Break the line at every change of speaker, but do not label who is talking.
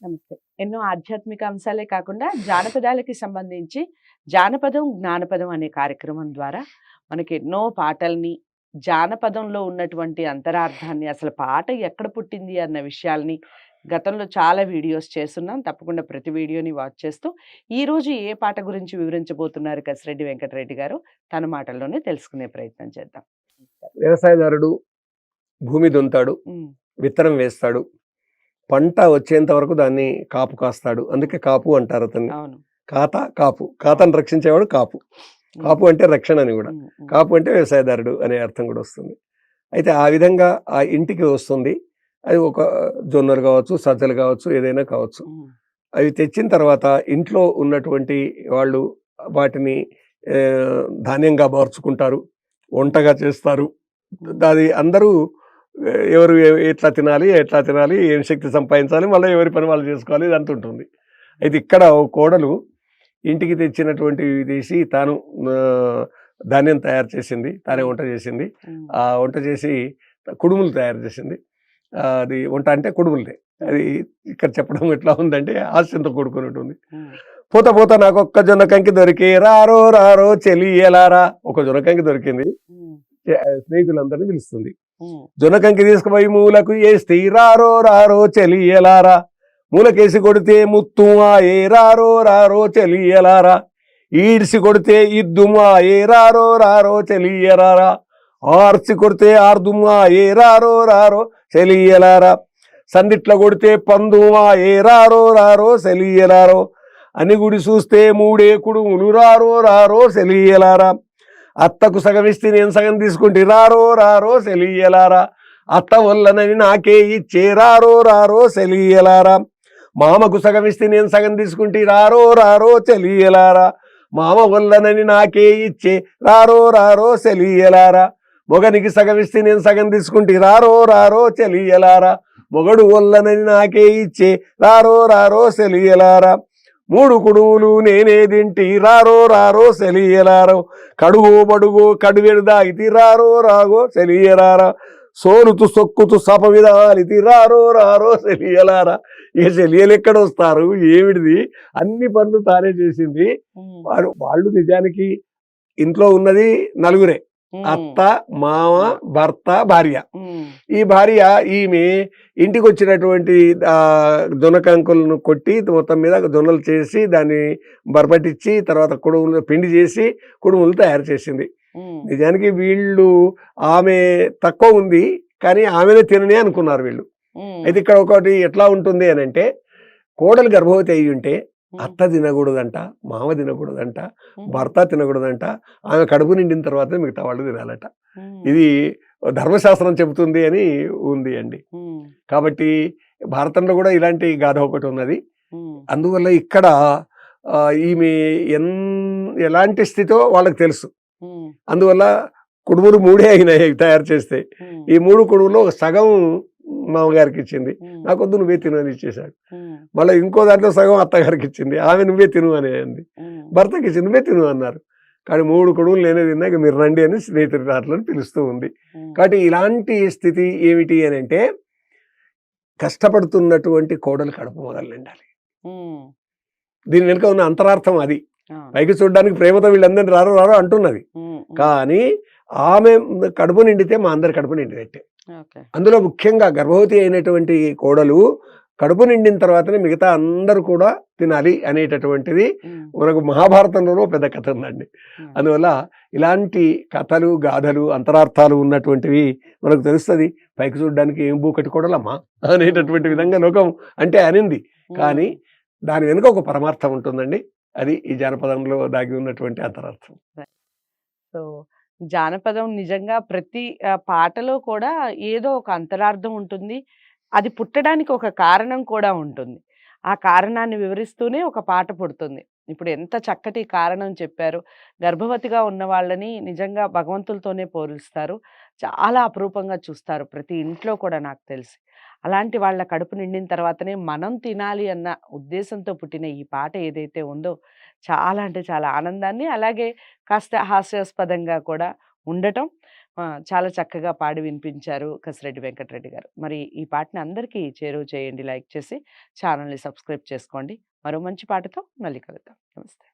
నమస్తే. ఎన్నో ఆధ్యాత్మిక అంశాలే కాకుండా జానపదాలకి సంబంధించి జానపదం, జ్ఞానపదం అనే కార్యక్రమం ద్వారా మనకి ఎన్నో పాటల్ని, జానపదంలో ఉన్నటువంటి అంతరార్థాన్ని, అసలు పాట ఎక్కడ పుట్టింది అన్న విషయాల్ని గతంలో చాలా వీడియోస్ చేసున్నాం. తప్పకుండా ప్రతి వీడియోని వాచ్ చేస్తూ, ఈరోజు ఏ పాట గురించి వివరించబోతున్నారు కసిరెడ్డి వెంకటరెడ్డి గారు? తన మాటల్లోనే తెలుసుకునే ప్రయత్నం చేద్దాం.
వ్యవసాయదారుడు భూమి దున్నుతాడు,
హ్మ్.
విత్తనం వేస్తాడు, పంట వచ్చేంత వరకు దాన్ని కాపు కాస్తాడు. అందుకే కాపు అంటారు అతన్ని.
అవును.
కాతను రక్షించేవాడు కాపు. కాపు అంటే రక్షణ అని కూడా.
హ్మ్. హ్మ్.
కాపు అంటే వ్యవసాయదారుడు అనే అర్థం కూడా వస్తుంది. అయితే ఆ విధంగా ఆ ఇంటికి వస్తుంది. అది ఒక జొన్నలు కావచ్చు, సజ్జలు కావచ్చు, ఏదైనా కావచ్చు.
హ్మ్.
అవి తెచ్చిన తర్వాత ఇంట్లో ఉన్నటువంటి వాళ్ళు వాటిని ధాన్యంగా మార్చుకుంటారు, వంటగా చేస్తారు. అది అందరూ ఎవరు ఎట్లా తినాలి, ఏం శక్తి సంపాదించాలి, మళ్ళీ ఎవరి పని వాళ్ళు చేసుకోవాలి, ఇదంతా ఉంటుంది. అయితే ఇక్కడ ఓ కోడలు ఇంటికి తెచ్చినటువంటివి తీసి తాను ధాన్యం తయారు చేసింది, తానే వంట చేసింది. ఆ వంట చేసి కుడుములు తయారు చేసింది. అది వంట అంటే కుడుములే. అది ఇక్కడ చెప్పడం ఎట్లా ఉందంటే హాస్యంతో కూడుకొని ఉంటుంది. పోత పోత నాకు ఒక్క జొన్న కంకి దొరికి రారో రారో చెలియలారా. ఒక జొన్న కంకి దొరికింది, స్నేహితులందరినీ పిలుస్తుంది. జొన్న కంకి తీసుకుపోయి మూలకు వేస్తే రారో రారో చెలియలారా. మూలకేసి కొడితే ముత్తుమా ఏ రారో రారో చెలియలారా. ఈడ్సి కొడితే ఇద్దుమా ఏ రారో రారో చెలియలారా. ఆర్చి కొడితే ఆర్దుమా ఏ రారో రారో చెలియలారా. సందిట్ల కొడితే పందుమా ఏ రారో రారో సెలియలారో. అని గుడి చూస్తే మూడే కుడుములు రారో రారో సెలియలారా. అత్తకు సగం ఇస్తే నేను సగం తీసుకుంటే రారో రారో సెలియలారా. అత్త వల్లనని నాకే ఇచ్చే రారో రారో సెలియలారా. మామకు సగం ఇస్తే నేను సగం తీసుకుంటే రారో రారో చెలియలారా. మామ వల్లనని నాకే ఇచ్చే రారో రారో సెలియలారా. మొగనికి సగం ఇస్తే నేను సగం తీసుకుంటే రారో రారో చెలియలారా. మొగడు వల్లనని నాకే ఇచ్చే రారో రారో సెలియలారా. మూడు కుడుములు నేనే తింటి రారో రారో సెలియలారో. కడుగో బడుగో కడువెడు దాగితి రారో రాగో సెలియలారా. సోలుతూ సొక్కుతూ సప విధాలితి రారో రారో సెలియలారా. ఇక సెలియలు ఎక్కడ వస్తారు, ఏమిటిది? అన్ని పనులు తానే చేసింది. వాళ్ళు నిజానికి ఇంట్లో ఉన్నది నలుగురే, అత్త, మామ, భర్త, భార్య. ఈ భార్య ఈమె ఇంటికి వచ్చినటువంటి జొన్న కంకులను కొట్టి మొత్తం మీద జొన్నలు చేసి దాన్ని బరపట్టించి తర్వాత కుడుములు పిండి చేసి కుడుములు తయారు చేసింది. నిజానికి వీళ్ళు ఆమె తక్కువ ఉంది కానీ ఆమెనే తినని అనుకున్నారు వీళ్ళు. అయితే ఇక్కడ ఒకటి ఎట్లా ఉంటుంది అని అంటే, కోడలు గర్భవతి అయ్యి ఉంటే అత్త తినకూడదంట, మామ తినకూడదంట, భర్త తినకూడదంట. ఆమె కడుపు నిండిన తర్వాత మిగతా వాళ్ళు తినాలట. ఇది ధర్మశాస్త్రం చెబుతుంది అని ఉంది అండి. కాబట్టి భారతంలో కూడా ఇలాంటి గాథ ఒకటి ఉన్నది. అందువల్ల ఇక్కడ ఈమె ఎలాంటి స్థితిలో వాళ్ళకి తెలుసు. అందువల్ల కుడుములు మూడే అయినాయి తయారు చేస్తే. ఈ మూడు కుడుములో సగం మామగారికి ఇచ్చింది, నాకొద్దు నువ్వే తిను అని ఇచ్చేశాడు. మళ్ళీ ఇంకో దాంట్లో సగం అత్తగారికి ఇచ్చింది, ఆమె నువ్వే తిను అని అంది. భర్తకి ఇచ్చింది, నువ్వే తిను అన్నారు. కానీ మూడు కుడుములు నేనే తిన్నా, ఇక మీరు రండి అని స్నేహితులను పిలుస్తూ ఉంది. కాబట్టి ఇలాంటి స్థితి ఏమిటి అని అంటే, కష్టపడుతున్నటువంటి కోడలు కడుపు మొదలు నిండాలి. దీని వెనుక ఉన్న అంతరార్థం అది. పైకి చూడడానికి ప్రేమతో వీళ్ళందరినీ రారో రారో అంటున్నది, కానీ ఆమె కడుపు నిండితే మా అందరి కడుపు నిండినట్టే. అందులో ముఖ్యంగా గర్భవతి అయినటువంటి కోడలు కడుపు నిండిన తర్వాతనే మిగతా అందరూ కూడా తినాలి అనేటటువంటిది మనకు మహాభారతంలోనూ పెద్ద కథ ఉందండి. అందువల్ల ఇలాంటి కథలు, గాథలు, అంతరార్థాలు ఉన్నటువంటివి మనకు తెలుస్తుంది. పైకి చూడడానికి ఏం బూకటి కోడలమ్మా అనేటటువంటి విధంగా లోకం అంటే అనింది, కానీ దాని వెనుక ఒక పరమార్థం ఉంటుందండి. అది ఈ జానపదంలో దాగి ఉన్నటువంటి అంతరార్థం.
సో జానపదం నిజంగా ప్రతి పాటలో కూడా ఏదో ఒక అంతరార్థం ఉంటుంది. అది పుట్టడానికి ఒక కారణం కూడా ఉంటుంది. ఆ కారణాన్ని వివరిస్తూనే ఒక పాట పుడుతుంది. ఇప్పుడు ఎంత చక్కటి కారణం చెప్పారు. గర్భవతిగా ఉన్న వాళ్ళని నిజంగా భగవంతులతోనే పోలుస్తారు. చాలా అపురూపంగా చూస్తారు ప్రతి ఇంట్లో కూడా నాకు తెలిసి. అలాంటి వాళ్ళ కడుపు నిండిన తర్వాతనే మనం తినాలి అన్న ఉద్దేశంతో పుట్టిన ఈ పాట ఏదైతే ఉందో చాలా అంటే చాలా ఆనందాన్ని, అలాగే కాస్త హాస్యాస్పదంగా కూడా ఉండటం, చాలా చక్కగా పాడి వినిపించారు కసిరెడ్డి వెంకటరెడ్డి గారు. మరి ఈ పాటని అందరికీ చేరువ చేయండి. లైక్ చేసి ఛానల్‌ని సబ్స్క్రైబ్ చేసుకోండి. మరో మంచి పాటతో మళ్ళీ కలుద్దాం. నమస్తే.